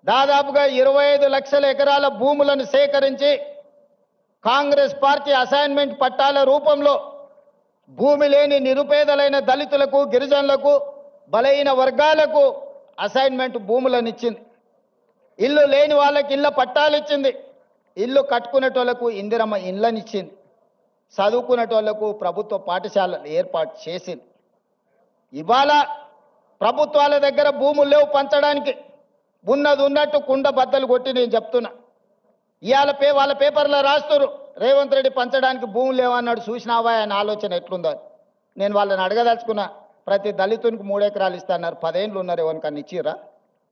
దాదాపుగా 25 లక్షల ఎకరాల భూములను సేకరించి కాంగ్రెస్ పార్టీ అసైన్మెంట్ పట్టాల రూపంలో భూమి లేని నిరుపేదలైన దళితులకు, గిరిజనులకు, బలహీన వర్గాలకు అసైన్మెంట్ భూములను ఇచ్చింది. ఇల్లు లేని వాళ్ళకి ఇళ్ళ పట్టాలు ఇచ్చింది. ఇల్లు కట్టుకునేటోళ్లకు ఇందిరమ్మ ఇళ్ళని ఇచ్చింది. చదువుకునేటోళ్లకు ప్రభుత్వ పాఠశాలలు ఏర్పాటు చేసింది. ఇవాళ ప్రభుత్వాల దగ్గర భూములు లేవు పంచడానికి. ఉన్నది ఉన్నట్టు కుండ బద్దలు కొట్టి నేను చెప్తున్నా. ఇవాళ వాళ్ళ పేపర్లో రాస్తున్నారు రేవంత్ రెడ్డి పంచడానికి భూములు లేవన్నాడు. చూసినావా ఆయన ఆలోచన ఎట్లుందో. నేను వాళ్ళని అడగదలుచుకున్నా. ప్రతి దళితునికి 3 ఎకరాలు ఇస్తున్నారు. 10 ఏళ్ళు ఉన్నారు, ఎవరికన్నా ఇచ్చిర్రా?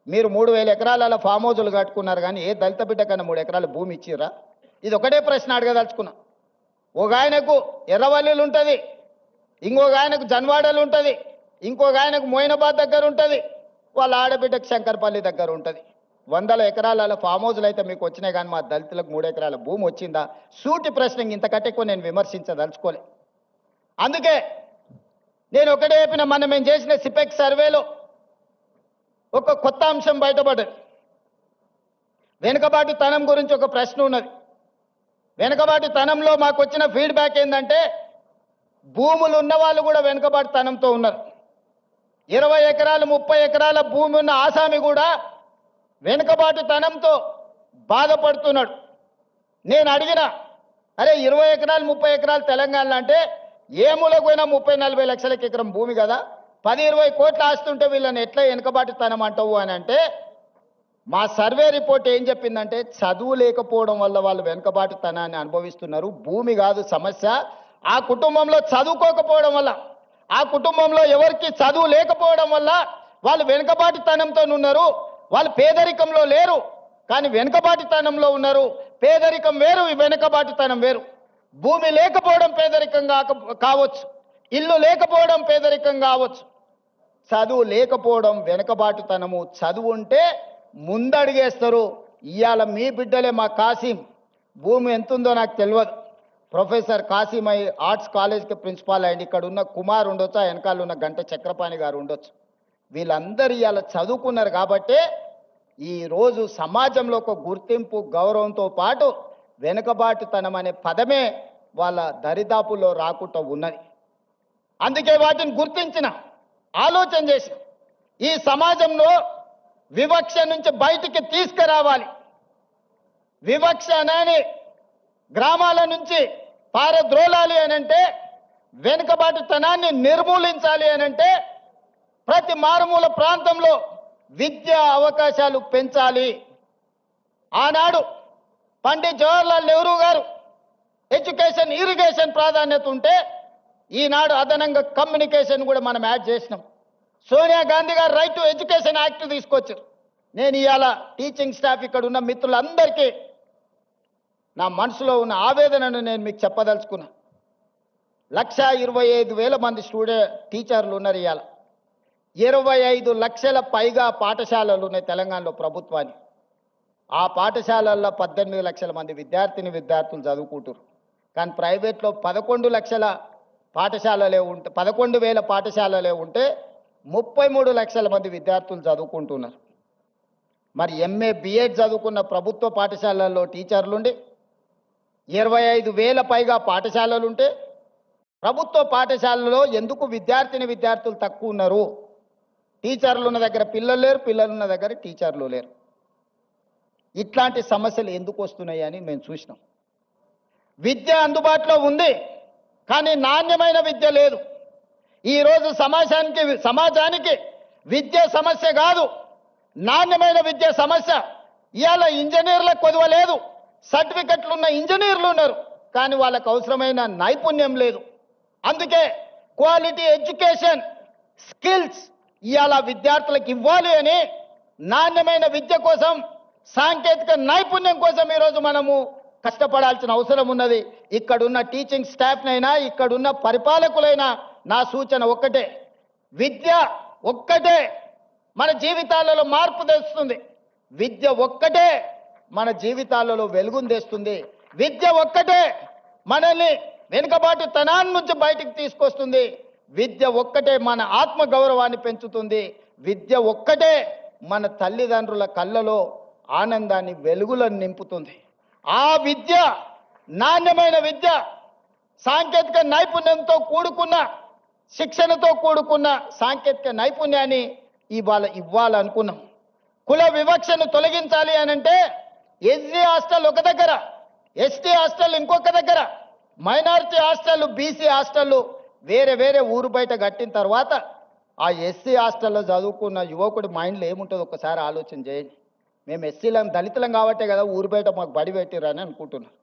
మీరు 3000 ఎకరాల ఫామ్ హౌజులు కట్టుకున్నారు, కానీ ఏ దళిత బిడ్డ కన్నా 3 ఎకరాల భూమి ఇచ్చిర్రా? ఇది ఒకటే ప్రశ్న అడగదలుచుకున్నా. ఒక ఆయనకు ఎర్రవల్లిలు ఉంటుంది, ఇంకొక ఆయనకు జన్వాడలు ఉంటుంది, ఇంకొక ఆయనకు మోయినాబాద్ దగ్గర ఉంటుంది, వాళ్ళ ఆడబిడ్డకు శంకర్పల్లి దగ్గర ఉంటుంది. 100 ఎకరాల ఫామ్ హౌజులు అయితే మీకు వచ్చినాయి, కానీ మా దళితులకు 3 ఎకరాల భూమి వచ్చిందా? సూటి ప్రశ్న. ఇంతకంటే ఎక్కువ నేను విమర్శించదలుచుకోలే. అందుకే నేను ఒకటే చెప్పిన, మేము చేసిన సిపెక్ సర్వేలో ఒక కొత్త అంశం బయటపడ్డది. వెనుకబాటు తనం గురించి ఒక ప్రశ్న ఉన్నది. వెనుకబాటు తనంలో మాకు వచ్చిన ఫీడ్బ్యాక్ ఏంటంటే, భూములు ఉన్న వాళ్ళు కూడా వెనుకబాటు తనంతో ఉన్నారు. 20 ఎకరాలు 30 ఎకరాల భూమి ఉన్న ఆసామి కూడా వెనుకబాటు తనంతో బాధపడుతున్నాడు. నేను అడిగిన, అరే 20 ఎకరాలు 30 ఎకరాలు తెలంగాణలో అంటే ఏ మూలకు పోయినా 30-40 లక్షలకి ఎకరం భూమి కదా, 10-20 కోట్ల ఆస్తుంటే వీళ్ళని ఎట్లా వెనుకబాటు తనం అంటావు అని అంటే, మా సర్వే రిపోర్ట్ ఏం చెప్పిందంటే, చదువు లేకపోవడం వల్ల వాళ్ళు వెనుకబాటు తనాన్ని అనుభవిస్తున్నారు. భూమి కాదు సమస్య, ఆ కుటుంబంలో చదువుకోకపోవడం వల్ల, ఆ కుటుంబంలో ఎవరికి చదువు లేకపోవడం వల్ల వాళ్ళు వెనుకబాటు తనంతో ఉన్నారు. వాళ్ళు పేదరికంలో లేరు, కానీ వెనుకబాటుతనంలో ఉన్నారు. పేదరికం వేరు, వెనుకబాటుతనం వేరు. భూమి లేకపోవడం పేదరికం కావచ్చు, ఇల్లు లేకపోవడం పేదరికం కావచ్చు, చదువు లేకపోవడం వెనుకబాటుతనము. చదువు ఉంటే ముందడిగేస్తారు. ఇవాళ మీ బిడ్డలే మా కాసిం, భూమి ఎంతుందో నాకు తెలియదు, ప్రొఫెసర్ కాసిం ఆర్ట్స్ కాలేజ్కి ప్రిన్సిపాల్ అయ్యింది. ఇక్కడ ఉన్న కుమార్ ఉండొచ్చు, ఆ వెనకాల ఉన్న గంట చక్రపాణి గారు ఉండొచ్చు. వీళ్ళందరూ ఇవాళ చదువుకున్నారు కాబట్టే ఈరోజు సమాజంలో ఒక గుర్తింపు, గౌరవంతో పాటు వెనుకబాటుతనం అనే పదమే వాళ్ళ దరిదాపుల్లో రాకుండా ఉన్నది. అందుకే వాటిని గుర్తించిన, ఆలోచన చేసిన, ఈ సమాజంలో వివక్ష నుంచి బయటికి తీసుకురావాలి. వివక్ష అనేది గ్రామాల నుంచి పారద్రోలాలి అనంటే, వెనుకబాటుతనాన్ని నిర్మూలించాలి అనంటే, ప్రతి మారుమూల ప్రాంతంలో విద్యా అవకాశాలు పెంచాలి. ఆనాడు పండిత్ జవహర్లాల్ నెహ్రూ గారు ఎడ్యుకేషన్, ఇరిగేషన్ ప్రాధాన్యత ఉంటే, ఈనాడు అదనంగా కమ్యూనికేషన్ కూడా మనం యాడ్ చేసినాం. సోనియా గాంధీ గారు రైట్ టు ఎడ్యుకేషన్ యాక్ట్ తీసుకొచ్చారు. నేను ఇవాళ టీచింగ్ స్టాఫ్ ఇక్కడ ఉన్న మిత్రులందరికీ నా మనసులో ఉన్న ఆవేదనను నేను మీకు చెప్పదలుచుకున్నా. 1,25,000 మంది టీచర్లు ఉన్నారు. ఇవాళ 25 లక్షల పైగా పాఠశాలలు ఉన్నాయి తెలంగాణలో ప్రభుత్వానికి. ఆ పాఠశాలల్లో 18 లక్షల మంది విద్యార్థులు చదువుకుంటారు. కానీ ప్రైవేట్లో 11 లక్షల పాఠశాలలే ఉంటే, 11,000 పాఠశాలలే ఉంటే 33 లక్షల మంది విద్యార్థులు చదువుకుంటున్నారు. మరి ఎంఏ బిఎడ్ చదువుకున్న ప్రభుత్వ పాఠశాలల్లో టీచర్లుండి 25,000 పైగా పాఠశాలలుంటే, ప్రభుత్వ పాఠశాలలో ఎందుకు విద్యార్థులు తక్కువ ఉన్నారు? టీచర్లు ఉన్న దగ్గర పిల్లలు లేరు, పిల్లలు ఉన్న దగ్గర టీచర్లు లేరు. ఇట్లాంటి సమస్యలు ఎందుకు వస్తున్నాయి అని మేము చూసినాం. విద్య అందుబాటులో ఉంది, కానీ నాణ్యమైన విద్య లేదు. ఈరోజు సమాజానికి విద్య సమస్య కాదు, నాణ్యమైన విద్య సమస్య. ఇవాళ ఇంజనీర్లకు కొదువ లేదు, సర్టిఫికెట్లు ఉన్న ఇంజనీర్లు ఉన్నారు, కానీ వాళ్ళకు అవసరమైన నైపుణ్యం లేదు. అందుకే క్వాలిటీ ఎడ్యుకేషన్, స్కిల్స్ ఇవాళ విద్యార్థులకు ఇవ్వాలి అని, నాణ్యమైన విద్య కోసం, సాంకేతిక నైపుణ్యం కోసం ఈరోజు మనము కష్టపడాల్సిన అవసరం ఉన్నది. ఇక్కడున్న టీచింగ్ స్టాఫ్నైనా, ఇక్కడున్న పరిపాలకులైనా నా సూచన ఒక్కటే, విద్య ఒక్కటే మన జీవితాలలో మార్పు తెస్తుంది. విద్య ఒక్కటే మన జీవితాలలో వెలుగును తెస్తుంది. విద్య ఒక్కటే మనల్ని వెనుకబాటుతనాన్ని నుంచి బయటికి తీసుకొస్తుంది. విద్య ఒక్కటే మన ఆత్మ గౌరవాన్ని పెంచుతుంది. విద్య ఒక్కటే మన తల్లిదండ్రుల కళ్ళలో ఆనందాన్ని వెలుగులను నింపుతుంది. ఆ విద్య నాణ్యమైన విద్య, సాంకేతిక నైపుణ్యంతో కూడుకున్న, శిక్షణతో కూడుకున్న సాంకేతిక నైపుణ్యాన్ని ఇవ్వాలనుకున్నాం. కుల వివక్షను తొలగించాలి అనంటే ఎస్సీ హాస్టల్ ఒక దగ్గర, ఎస్టీ హాస్టల్ ఇంకొక దగ్గర, మైనారిటీ హాస్టల్, బీసీ హాస్టల్ వేరే వేరే ఊరు బయట కట్టిన తర్వాత ఆ ఎస్సీ హాస్టల్లో చదువుకున్న యువకుడి మైండ్లో ఏముంటుందో ఒకసారి ఆలోచన చేయండి. మేము ఎస్సీలం, దళితులం కాబట్టే కదా ఊరు బయట మాకు బడి పెట్టిరని అనుకుంటున్నాం.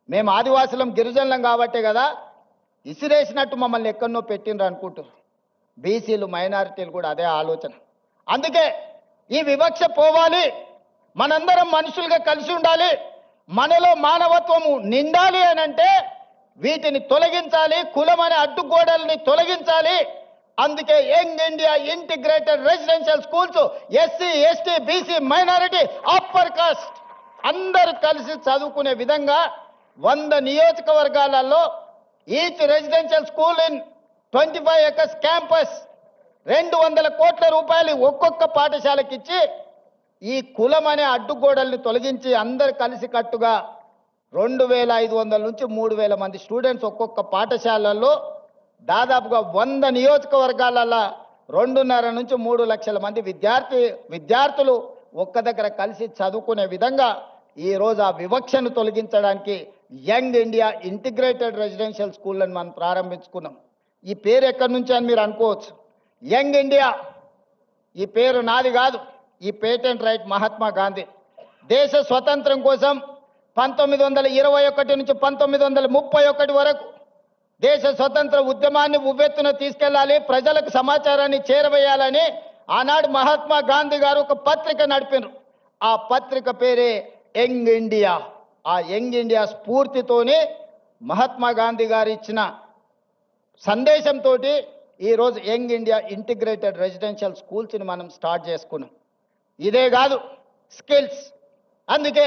మేము ఆదివాసులం, గిరిజనులం కాబట్టే కదా ఇసిరేసినట్టు మమ్మల్ని ఎక్కడనో పెట్టినరు అనుకుంటున్నారు. బీసీలు, మైనారిటీలు కూడా అదే ఆలోచన. అందుకే ఈ వివక్ష పోవాలి, మనందరం మనుషులుగా కలిసి ఉండాలి, మనలో మానవత్వము నిండాలి అని అంటే వీటిని తొలగించాలి, కులం అనే అడ్డుగోడల్ని తొలగించాలి. అందుకే young India integrated residential schools SC, ST, BC, minority, upper caste అందరూ కలిసి చదువుకునే విధంగా 100 నియోజకవర్గాలలో each residential school in 25 acres campus 200 కోట్ల రూపాయలు ఒక్కొక్క పాఠశాలకి ఇచ్చి ఈ కులం అనే అడ్డుగోడల్ని తొలగించి అందరు కలిసి కట్టుగా 2500 నుంచి 3000 మంది స్టూడెంట్స్ ఒక్కొక్క పాఠశాలల్లో దాదాపుగా 100 నియోజకవర్గాలలో 2.5 నుంచి 3 లక్షల మంది విద్యార్థులు ఒక్క దగ్గర కలిసి చదువుకునే విధంగా ఈరోజు ఆ వివక్షను తొలగించడానికి యంగ్ ఇండియా ఇంటిగ్రేటెడ్ రెసిడెన్షియల్ స్కూళ్ళని మనం ప్రారంభించుకున్నాం. ఈ పేరు ఎక్కడి నుంచి అని మీరు అనుకోవచ్చు. యంగ్ ఇండియా ఈ పేరు నాది కాదు, ఈ పేటెంట్ రైట్ మహాత్మా గాంధీ. దేశ స్వతంత్రం కోసం 1921 నుంచి 1931 వరకు దేశ స్వతంత్ర ఉద్యమాన్ని ఉవ్వెత్తున తీసుకెళ్లాలి, ప్రజలకు సమాచారాన్ని చేరవేయాలని ఆనాడు మహాత్మా గాంధీ గారు ఒక పత్రిక నడిపినారు. ఆ పత్రిక పేరే యంగ్ ఇండియా. ఆ యంగ్ ఇండియా స్ఫూర్తితోనే మహాత్మా గాంధీ గారు ఇచ్చిన సందేశంతో ఈరోజు యంగ్ ఇండియా ఇంటిగ్రేటెడ్ రెసిడెన్షియల్ స్కూల్స్ని మనం స్టార్ట్ చేసుకున్నాం. ఇదే కాదు, స్కిల్స్. అందుకే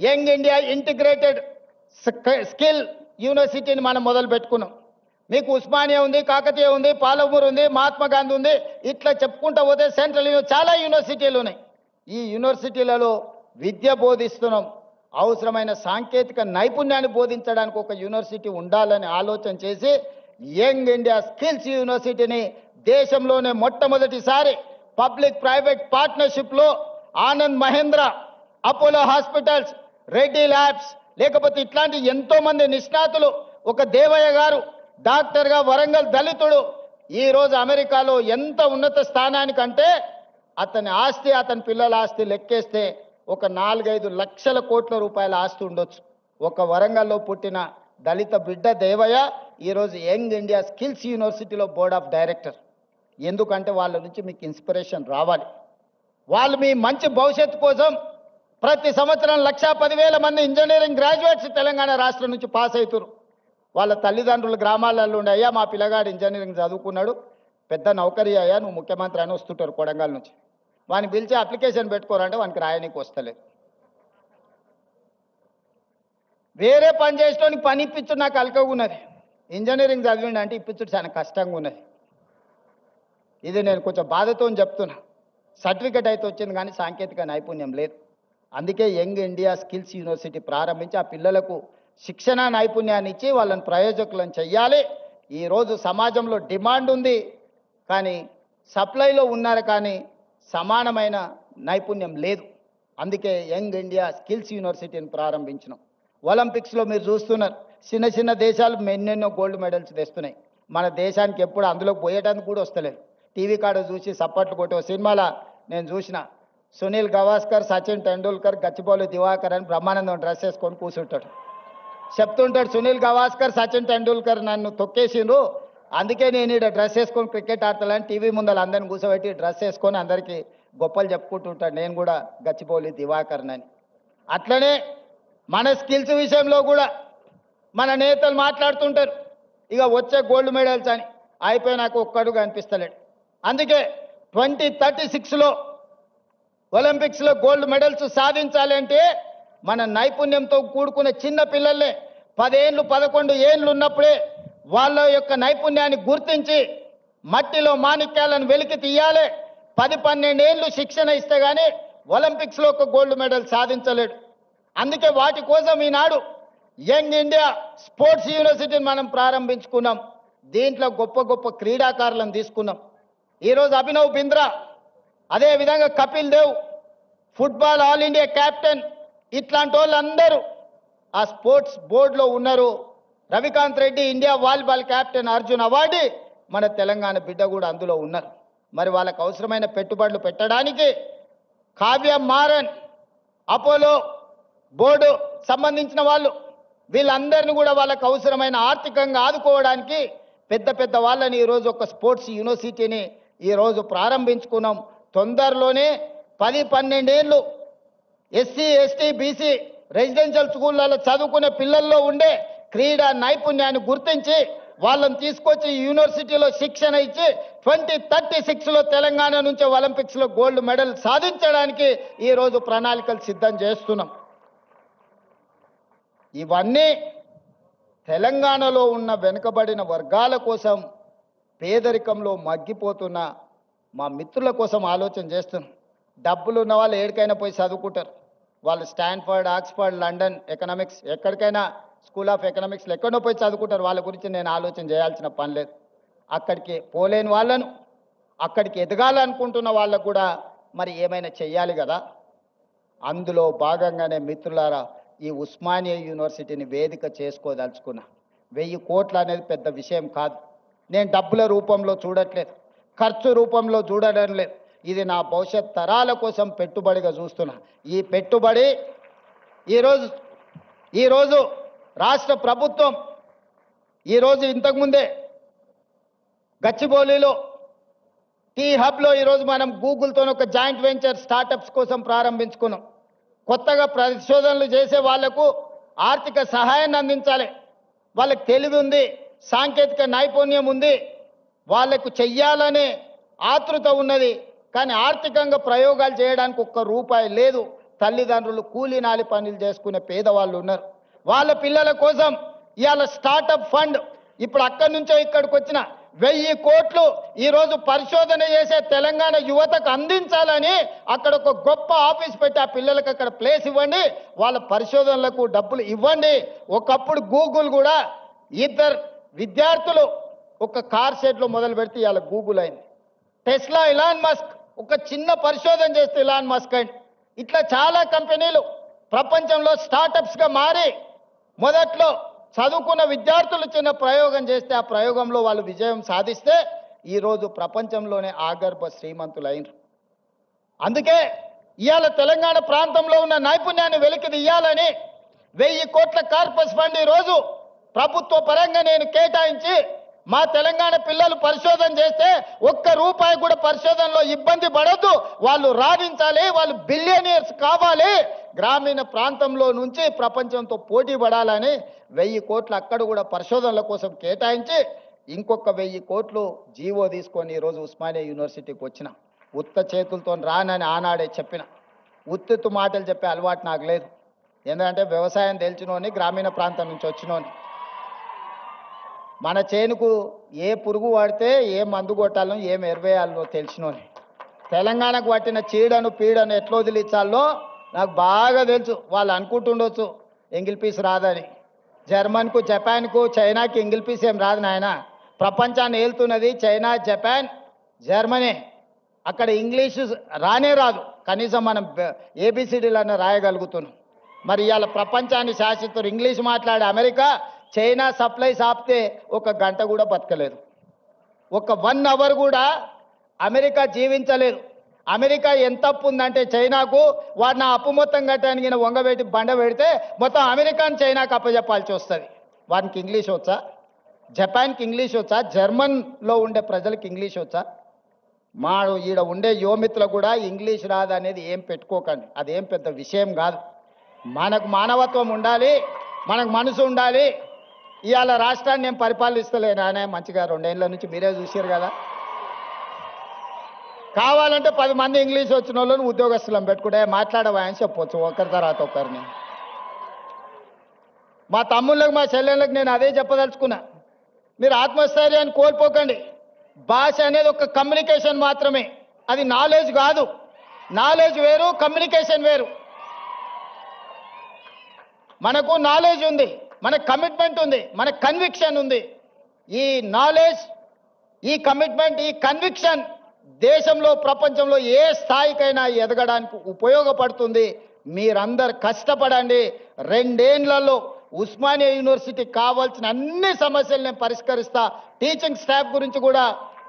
యంగ్ ఇండియా ఇంటిగ్రేటెడ్ స్కిల్ యూనివర్సిటీని మనం మొదలు పెట్టుకున్నాం. మీకు ఉస్మానియా ఉంది, కాకతీయ ఉంది, పాలమూరు ఉంది, మహాత్మా గాంధీ ఉంది, ఇట్లా చెప్పుకుంటూ పోతే సెంట్రల్ చాలా యూనివర్సిటీలు ఉన్నాయి. ఈ యూనివర్సిటీలలో విద్య బోధిస్తున్నాం. అవసరమైన సాంకేతిక నైపుణ్యాన్ని బోధించడానికి ఒక యూనివర్సిటీ ఉండాలని ఆలోచన చేసి యంగ్ ఇండియా స్కిల్స్ యూనివర్సిటీని దేశంలోనే మొట్టమొదటిసారి పబ్లిక్ ప్రైవేట్ పార్ట్నర్షిప్లో Anand Mahindra, Apollo Hospitals, Reddy Labs, లేకపోతే ఇట్లాంటి ఎంతో మంది నిష్ణాతులు, ఒక దేవయ్య గారు డాక్టర్గా వరంగల్ దళితుడు ఈరోజు అమెరికాలో ఎంత ఉన్నత స్థానానికంటే అతని ఆస్తి, అతని పిల్లల ఆస్తి లెక్కేస్తే ఒక 4-5 లక్షల కోట్ల రూపాయల ఆస్తి ఉండొచ్చు. ఒక వరంగల్లో పుట్టిన దళిత బిడ్డ దేవయ్య ఈరోజు యంగ్ ఇండియా స్కిల్స్ యూనివర్సిటీలో బోర్డ్ ఆఫ్ డైరెక్టర్. ఎందుకంటే వాళ్ళ నుంచి మీకు ఇన్స్పిరేషన్ రావాలి. వాళ్ళు మీ మంచి భవిష్యత్తు కోసం ప్రతి సంవత్సరం 1,10,000 మంది ఇంజనీరింగ్ గ్రాడ్యుయేట్స్ తెలంగాణ రాష్ట్రం నుంచి పాస్ అవుతారు. వాళ్ళ తల్లిదండ్రులు గ్రామాలలో ఉండే, అయ్యా మా పిల్లగాడు ఇంజనీరింగ్ చదువుకున్నాడు, పెద్ద నౌకరీ అయ్యా, నువ్వు ముఖ్యమంత్రి అని వస్తుంటారు కొడంగల్ నుంచి. వాడిని పిలిచి అప్లికేషన్ పెట్టుకోరంటే వానికి రాయనీకి వస్తలేదు. వేరే పని చేసేటోనికి పని ఇప్పించుడు నాకు అలకగా ఉన్నది, ఇంజనీరింగ్ చదివిండి అంటే ఇప్పించుడు చాలా కష్టంగా ఉన్నది. ఇది నేను కొంచెం బాధతో చెప్తున్నా. సర్టిఫికెట్ అయితే వచ్చింది కానీ సాంకేతిక నైపుణ్యం లేదు. అందుకే యంగ్ ఇండియా స్కిల్స్ యూనివర్సిటీ ప్రారంభించి ఆ పిల్లలకు శిక్షణ నైపుణ్యాన్ని ఇచ్చి వాళ్ళని ప్రయోజకులను చెయ్యాలి. ఈరోజు సమాజంలో డిమాండ్ ఉంది కానీ సప్లైలో ఉన్నారు కానీ సమానమైన నైపుణ్యం లేదు. అందుకే యంగ్ ఇండియా స్కిల్స్ యూనివర్సిటీని ప్రారంభించినాం. ఒలింపిక్స్లో మీరు చూస్తున్నారు, చిన్న చిన్న దేశాలు ఎన్నెన్నో గోల్డ్ మెడల్స్ తెస్తున్నాయి. మన దేశానికి ఎప్పుడు అందులోకి పోయేటానికి కూడా వస్తలేదు. టీవీ కాడ చూసి సప్పట్లు కొట్టే సినిమాలో నేను చూసిన సునీల్ గవాస్కర్, సచిన్ టెండూల్కర్, గచ్చిబౌలి దివాకర్ అని బ్రహ్మానందం డ్రెస్ వేసుకొని కూర్చుంటాడు. చెప్తుంటాడు సునీల్ గవాస్కర్, సచిన్ టెండూల్కర్ నన్ను తొక్కేసిండ్రు, అందుకే నేను ఇక్కడ డ్రెస్ వేసుకొని క్రికెట్ ఆడతానని టీవీ ముందర అందరిని కూర్చోబెట్టి డ్రెస్ వేసుకొని అందరికీ గొప్పలు చెప్పుకుంటుంటాడు. నేను కూడా గచ్చిబౌలి దివాకర్ అని. అట్లనే మన స్కిల్స్ విషయంలో కూడా మన నేతలు మాట్లాడుతుంటారు, ఇక వచ్చే గోల్డ్ మెడల్స్ అని, అయిపోయినాక ఒక్కడు కనిపిస్తలేడు. అందుకే 2036లో ఒలింపిక్స్లో గోల్డ్ మెడల్స్ సాధించాలి అంటే మన నైపుణ్యంతో కూడుకున్న చిన్న పిల్లల్ని 10 ఏళ్ళు 11 ఏళ్ళు ఉన్నప్పుడే వాళ్ళ యొక్క నైపుణ్యాన్ని గుర్తించి మట్టిలో మాణిక్యాలను వెలికి తీయాలి. 10-12 ఏళ్ళు శిక్షణ ఇస్తే గానీ ఒలింపిక్స్లో ఒక గోల్డ్ మెడల్ సాధించలేడు. అందుకే వాటి కోసం ఈనాడు యంగ్ ఇండియా స్పోర్ట్స్ యూనివర్సిటీని మనం ప్రారంభించుకున్నాం. దీంట్లో గొప్ప గొప్ప క్రీడాకారులను తీసుకున్నాం. ఈరోజు అభినవ్ బింద్రా, అదేవిధంగా Kapil Dev, football all India captain, ఇట్లాంటి వాళ్ళందరూ ఆ స్పోర్ట్స్ బోర్డులో ఉన్నారు. Ravikanth Reddy India volleyball captain, Arjun award మన తెలంగాణ బిడ్డ కూడా అందులో ఉన్నారు. మరి వాళ్ళకు అవసరమైన పెట్టుబడులు పెట్టడానికి కావ్య మారన్, అపోలో బోర్డు సంబంధించిన వాళ్ళు, వీళ్ళందరినీ కూడా వాళ్ళకు అవసరమైన ఆర్థికంగా ఆదుకోవడానికి పెద్ద పెద్ద వాళ్ళని ఈరోజు ఒక స్పోర్ట్స్ యూనివర్సిటీని ఈరోజు ప్రారంభించుకున్నాం. తొందరలోనే 10-12 ఏళ్ళు ఎస్సీ ఎస్టీ బీసీ రెసిడెన్షియల్ స్కూళ్ళలో చదువుకునే పిల్లల్లో ఉండే క్రీడా నైపుణ్యాన్ని గుర్తించి వాళ్ళని తీసుకొచ్చి యూనివర్సిటీలో శిక్షణ ఇచ్చి 2036లో తెలంగాణ నుంచి ఒలింపిక్స్లో గోల్డ్ మెడల్ సాధించడానికి ఈరోజు ప్రణాళికలు సిద్ధం చేస్తున్నాం. ఇవన్నీ తెలంగాణలో ఉన్న వెనుకబడిన వర్గాల కోసం, పేదరికంలో మగ్గిపోతున్న మా మిత్రుల కోసం ఆలోచన చేస్తున్నాం. డబ్బులు ఉన్న వాళ్ళు ఎక్కడికైనా పోయి చదువుకుంటారు. వాళ్ళు స్టాన్ఫర్డ్, ఆక్స్ఫర్డ్, లండన్ ఎకనామిక్స్, ఎక్కడికైనా స్కూల్ ఆఫ్ ఎకనామిక్స్లో ఎక్కడో పోయి చదువుకుంటారు. వాళ్ళ గురించి నేను ఆలోచన చేయాల్సిన పని లేదు. అక్కడికి పోలేని వాళ్ళను, అక్కడికి ఎదగాలనుకుంటున్న వాళ్ళకు కూడా మరి ఏమైనా చెయ్యాలి కదా. అందులో భాగంగానే మిత్రులారా ఈ ఉస్మానియా యూనివర్సిటీని వేదిక చేసుకోదలుచుకున్నా. 1000 కోట్లు అనేది పెద్ద విషయం కాదు. నేను డబ్బుల రూపంలో చూడట్లేదు, ఖర్చు రూపంలో చూడడం లేదు. ఇది నా భవిష్యత్ తరాల కోసం పెట్టుబడిగా చూస్తున్నా. ఈ పెట్టుబడి ఈరోజు రాష్ట్ర ప్రభుత్వం ఈరోజు ఇంతకుముందే గచ్చిబౌలిలో టీ హబ్లో ఈరోజు మనం గూగుల్తో ఒక జాయింట్ వెంచర్ స్టార్టప్స్ కోసం ప్రారంభించుకున్నాం. కొత్తగా పరిశోధనలు చేసే వాళ్లకు ఆర్థిక సహాయాన్ని అందించాలి. వాళ్ళకి తెలివి ఉంది, సాంకేతిక నైపుణ్యం ఉంది, వాళ్లకు చెయ్యాలనే ఆతృత ఉన్నది. కానీ ఆర్థికంగా ప్రయోగాలు చేయడానికి ₹1 లేదు. తల్లిదండ్రులు కూలీనాలి పనులు చేసుకునే పేదవాళ్ళు ఉన్నారు. వాళ్ళ పిల్లల కోసం ఇవాళ స్టార్టప్ ఫండ్, ఇప్పుడు అక్కడి నుంచో ఇక్కడికి వచ్చిన 1000 కోట్లు ఈరోజు పరిశోధన చేసే తెలంగాణ యువతకు అందించాలని అక్కడ ఒక గొప్ప ఆఫీస్ పెట్టి ఆ పిల్లలకు అక్కడ ప్లేస్ ఇవ్వండి, వాళ్ళ పరిశోధనలకు డబ్బులు ఇవ్వండి. ఒకప్పుడు గూగుల్ కూడా 2 విద్యార్థులు ఒక కార్ షెడ్లో మొదలు పెడితే ఇవాళ గూగుల్ అయింది. టెస్లా, ఇలాన్ మస్క్ ఒక చిన్న పరిశోధన చేస్తే ఇలాన్ మస్క్ అయింది. ఇట్లా చాలా కంపెనీలు ప్రపంచంలో స్టార్టప్స్గా మారి మొదట్లో చదువుకున్న విద్యార్థులు చిన్న ప్రయోగం చేస్తే ఆ ప్రయోగంలో వాళ్ళు విజయం సాధిస్తే ఈరోజు ప్రపంచంలోనే ఆగర్భ శ్రీమంతులైనరు. అందుకే ఇవాళ తెలంగాణ ప్రాంతంలో ఉన్న నైపుణ్యాన్ని వెలికి తీయాలని 1000 కోట్ల కార్పస్ ఫండ్ ఈరోజు ప్రభుత్వ పరంగా నేను కేటాయించి మా తెలంగాణ పిల్లలు పరిశోధన చేస్తే ₹1 కూడా పరిశోధనలో ఇబ్బంది పడద్దు, వాళ్ళు రాణించాలి, వాళ్ళు బిలియనియర్స్ కావాలి, గ్రామీణ ప్రాంతంలో నుంచి ప్రపంచంతో పోటీ పడాలని 1000 కోట్లు అక్కడ కూడా పరిశోధనల కోసం కేటాయించి ఇంకొక 1000 కోట్లు జీవో తీసుకొని ఈరోజు ఉస్మానియా యూనివర్సిటీకి వచ్చిన. ఉత్త చేతులతో రానని ఆనాడే చెప్పిన. ఉత్తుత్తు మాటలు చెప్పే అలవాటు నాకు లేదు. ఎందుకంటే వ్యవసాయం తెలిసినోని, గ్రామీణ ప్రాంతం నుంచి వచ్చినోని. మన చేనుకు ఏ పురుగు వాడితే ఏ మందు కొట్టాలో ఏం ఎరువేయాలో తెలిసినోని. తెలంగాణకు పట్టిన చీడను పీడను ఎట్లా వదిలించాలో నాకు బాగా తెలుసు. వాళ్ళు అనుకుంటుండొచ్చు ఎంగిల్ పీస్ రాదని. జర్మన్కు, జపాన్కు, చైనాకి ఎంగిల్ పీస్ ఏం రాదు నాయన. ప్రపంచాన్ని ఏలుతున్నది చైనా, జపాన్, జర్మనీ. అక్కడ ఇంగ్లీషు రానే రాదు, కనీసం మనం ఏబిసిడీలన్నా రాయగలుగుతున్నాం. మరి ఇవాళ ప్రపంచాన్ని శాసిస్తారు ఇంగ్లీష్ మాట్లాడే అమెరికా. చైనా సప్లైస్ ఆపితే 1 గంట కూడా బతకలేదు, 1 అవర్ కూడా అమెరికా జీవించలేదు. అమెరికా ఎంత అప్పు ఉందంటే చైనాకు, వాడు నా అప్పు మొత్తం కట్టడానికి వంగబెట్టి బండ పెడితే మొత్తం అమెరికాని చైనాకు అప్పచెప్పాల్సి వస్తుంది. వానికి ఇంగ్లీష్ వచ్చా? జపాన్కి ఇంగ్లీష్ వచ్చా? జర్మన్లో ఉండే ప్రజలకు ఇంగ్లీష్ వచ్చా? మా ఈడ ఉండే యువమిత్రులు కూడా ఇంగ్లీష్ రాదు అనేది ఏం పెట్టుకోకండి, అదేం పెద్ద విషయం కాదు. మనకు మానవత్వం ఉండాలి, మనకు మనసు ఉండాలి. ఇవాళ రాష్ట్రాన్ని నేను పరిపాలిస్తలేను అనే మంచిగా 2 ఏళ్ళ నుంచి మీరే చూసారు కదా. కావాలంటే 10 మంది ఇంగ్లీష్ వచ్చిన వాళ్ళని ఉద్యోగస్తులను పెట్టుకుంటే మాట్లాడవా అని చెప్పొచ్చు ఒకరి తర్వాత ఒకరిని. మా తమ్ముళ్ళకి, మా చెల్లెళ్ళకి నేను అదే చెప్పదలుచుకున్నా. మీరు ఆత్మస్థైర్యాన్ని కోల్పోకండి. భాష అనేది ఒక కమ్యూనికేషన్ మాత్రమే. అది నాలెడ్జ్ కాదు. నాలెడ్జ్ వేరు, కమ్యూనికేషన్ వేరు. మనకు నాలెడ్జ్ ఉంది, మనకు కమిట్మెంట్ ఉంది, మనకు కన్విక్షన్ ఉంది. ఈ నాలెడ్జ్, ఈ కమిట్మెంట్, ఈ కన్విక్షన్ దేశంలో ప్రపంచంలో ఏ స్థాయికైనా ఎదగడానికి ఉపయోగపడుతుంది. మీరందరు కష్టపడండి. 2 ఏళ్లలో ఉస్మానియా యూనివర్సిటీ కావాల్సిన అన్ని సమస్యలు నేను పరిష్కరిస్తా. టీచింగ్ స్టాఫ్ గురించి కూడా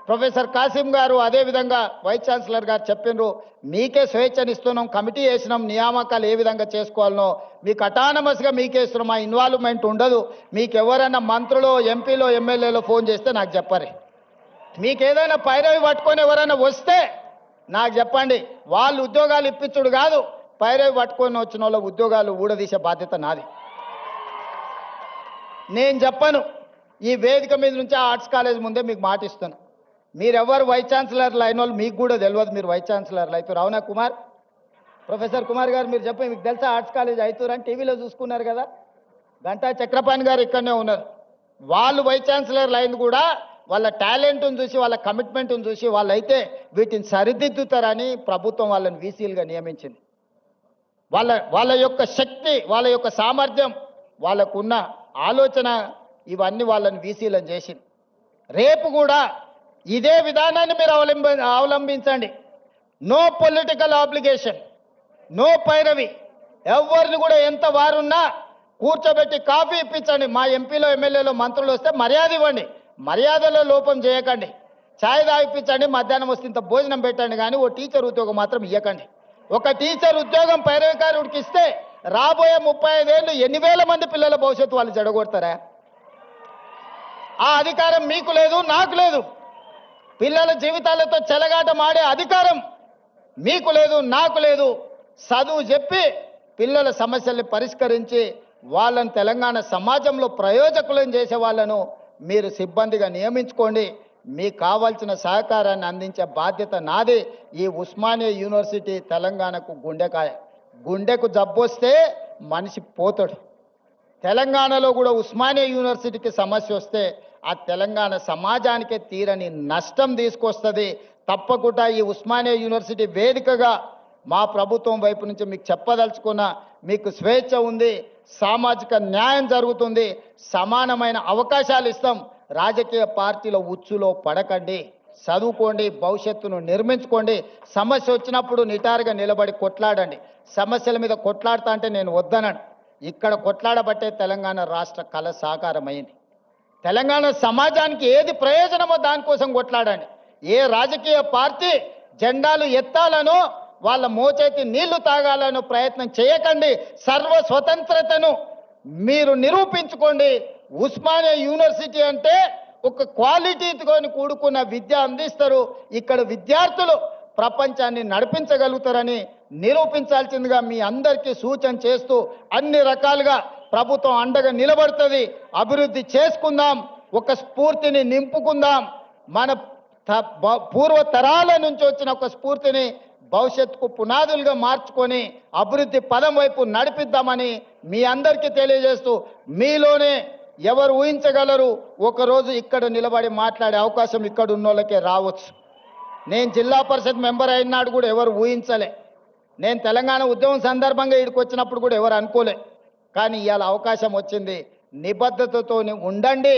ప్రొఫెసర్ కాసిం గారు అదేవిధంగా వైస్ ఛాన్సలర్ గారు చెప్పినారు. మీకే స్వేచ్ఛనిస్తున్నాం, కమిటీ వేసినాం, నియామకాలు ఏ విధంగా చేసుకోవాలనో మీకు అటానమస్గా మీకే ఇస్తున్నాం. మా ఇన్వాల్వ్మెంట్ ఉండదు. మీకు ఎవరైనా మంత్రులు, ఎంపీలో, ఎమ్మెల్యేలో ఫోన్ చేస్తే నాకు చెప్పరు. మీకు ఏదైనా పైరవి పట్టుకొని ఎవరైనా వస్తే నాకు చెప్పండి. వాళ్ళు ఉద్యోగాలు ఇప్పించుడు కాదు, పైరవి పట్టుకొని వచ్చిన వాళ్ళ ఉద్యోగాలు ఊడదీసే బాధ్యత నాది. నేను చెప్పను. ఈ వేదిక మీద నుంచి ఆర్ట్స్ కాలేజ్ ముందే మీకు మాట ఇస్తాను. మీరెవరు వైస్ ఛాన్సలర్లు అయిన వాళ్ళు మీకు కూడా తెలియదు మీరు వైస్ ఛాన్సలర్లు అవుతారు. అవునా కుమార్? ప్రొఫెసర్ కుమార్ గారు మీరు చెప్పండి, మీకు తెలుసా ఆర్ట్స్ కాలేజ్ అవుతారని టీవీలో చూసుకున్నారు కదా. గంటా చక్రపాణి గారు ఇక్కడనే ఉన్నారు. వాళ్ళు వైస్ ఛాన్సలర్లు అయింది కూడా వాళ్ళ టాలెంట్ను చూసి, వాళ్ళ కమిట్మెంట్ను చూసి వాళ్ళైతే వీటిని సరిదిద్దుతారని ప్రభుత్వం వాళ్ళని వీసీలుగా నియమించింది. వాళ్ళ యొక్క శక్తి, వాళ్ళ యొక్క సామర్థ్యం, వాళ్ళకున్న ఆలోచన ఇవన్నీ వాళ్ళని వీసీలను చేసింది. రేపు కూడా ఇదే విధానాన్ని మీరు అవలంబించండి. నో పొలిటికల్ ఆబ్లిగేషన్, నో పైరవి. ఎవరిని కూడా ఎంత వారున్నా కూర్చోబెట్టి కాఫీ ఇప్పించండి. మా ఎంపీలో, ఎమ్మెల్యేలో, మంత్రులు వస్తే మర్యాద ఇవ్వండి, మర్యాదలో లోపం చేయకండి. ఛాయ్ తాగిపించండి, మధ్యాహ్నం వస్తే ఇంత భోజనం పెట్టండి, కానీ ఓ టీచర్ ఉద్యోగం మాత్రం ఇవ్వకండి. ఒక టీచర్ ఉద్యోగం పైరవికారుడికి ఇస్తే రాబోయే 35 ఏళ్ళు ఎన్ని వేల మంది పిల్లల భవిష్యత్తు వాళ్ళు చెడగొడతారా? ఆ అధికారం మీకు లేదు, నాకు లేదు. పిల్లల జీవితాలతో చెలగాటమాడే అధికారం మీకు లేదు, నాకు లేదు. చదువు చెప్పి పిల్లల సమస్యల్ని పరిష్కరించి వాళ్ళని తెలంగాణ సమాజంలో ప్రయోజకులను చేసే వాళ్ళను మీరు సిబ్బందిగా నియమించుకోండి. మీకు కావాల్సిన సహకారాన్ని అందించే బాధ్యత నాది. ఈ ఉస్మానియా యూనివర్సిటీ తెలంగాణకు గుండెకాయ. గుండెకు జబ్బొస్తే మనిషి పోతాడు. తెలంగాణలో కూడా ఉస్మానియా యూనివర్సిటీకి సమస్య వస్తే ఆ తెలంగాణ సమాజానికే తీరని నష్టం తీసుకొస్తుంది. తప్పకుండా ఈ ఉస్మానియా యూనివర్సిటీ వేదికగా మా ప్రభుత్వం వైపు నుంచి మీకు చెప్పదలుచుకున్న, మీకు స్వేచ్ఛ ఉంది, సామాజిక న్యాయం జరుగుతుంది, సమానమైన అవకాశాలు ఇస్తాం. రాజకీయ పార్టీల ఉచ్చులో పడకండి, చదువుకోండి, భవిష్యత్తును నిర్మించుకోండి. సమస్య వచ్చినప్పుడు నిటారుగా నిలబడి కొట్లాడండి. సమస్యల మీద కొట్లాడతా అంటే నేను వద్దనను. ఇక్కడ కొట్లాడబట్టే తెలంగాణ రాష్ట్ర కళ సాకారమైంది. తెలంగాణ సమాజానికి ఏది ప్రయోజనమో దానికోసం కొట్లాడండి. ఏ రాజకీయ పార్టీ జెండాలు ఎత్తాలనో వాళ్ళ మోచేతి నీళ్లు తాగాలనో ప్రయత్నం చేయకండి. సర్వ స్వతంత్రతను మీరు నిరూపించుకోండి. ఉస్మానియా యూనివర్సిటీ అంటే ఒక క్వాలిటీతో కూడుకున్న విద్య అందిస్తారు. ఇక్కడ విద్యార్థులు ప్రపంచాన్ని నడిపించగలుగుతారని నిరూపించాల్సిందిగా మీ అందరికీ సూచన చేస్తూ అన్ని రకాలుగా ప్రభుత్వం అండగా నిలబడుతుంది. అభివృద్ధి చేసుకుందాం, ఒక స్ఫూర్తిని నింపుకుందాం. మన పూర్వ తరాల నుంచి వచ్చిన ఒక స్ఫూర్తిని భవిష్యత్తుకు పునాదులుగా మార్చుకొని అభివృద్ధి పదం వైపు నడిపిద్దామని మీ అందరికీ తెలియజేస్తూ, మీలోనే ఎవరు ఊహించగలరు ఒకరోజు ఇక్కడ నిలబడి మాట్లాడే అవకాశం ఇక్కడ ఉన్నోళ్ళకే రావచ్చు. నేను జిల్లా పరిషత్ మెంబర్ అయినాడు కూడా ఎవరు ఊహించలే. నేను తెలంగాణ ఉద్యమం సందర్భంగా ఇక్కడికి వచ్చినప్పుడు కూడా ఎవరు అనుకోలే. కానీ ఇవాళ అవకాశం వచ్చింది. నిబద్ధతతో ఉండండి,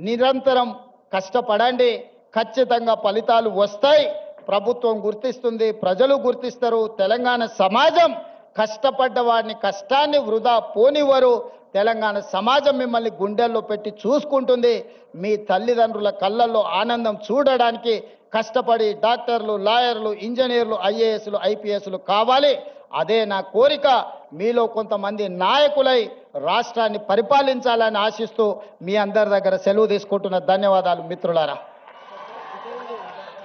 నిరంతరం కష్టపడండి, ఖచ్చితంగా ఫలితాలు వస్తాయి. ప్రభుత్వం గుర్తిస్తుంది, ప్రజలు గుర్తిస్తారు. తెలంగాణ సమాజం కష్టపడ్డ వారిని కష్టాన్ని వృధా పోనివ్వరు. తెలంగాణ సమాజం మిమ్మల్ని గుండెల్లో పెట్టి చూసుకుంటుంది. మీ తల్లిదండ్రుల కళ్ళల్లో ఆనందం చూడడానికి కష్టపడి డాక్టర్లు, లాయర్లు, ఇంజనీర్లు, ఐఏఎస్లు, ఐపీఎస్లు కావాలి. అదే నా కోరిక. మీలో కొంతమంది నాయకులై రాష్ట్రాన్ని పరిపాలించాలని ఆశిస్తూ మీ అందరి దగ్గర సెలవు తీసుకుంటున్న ధన్యవాదాలు మిత్రులారా.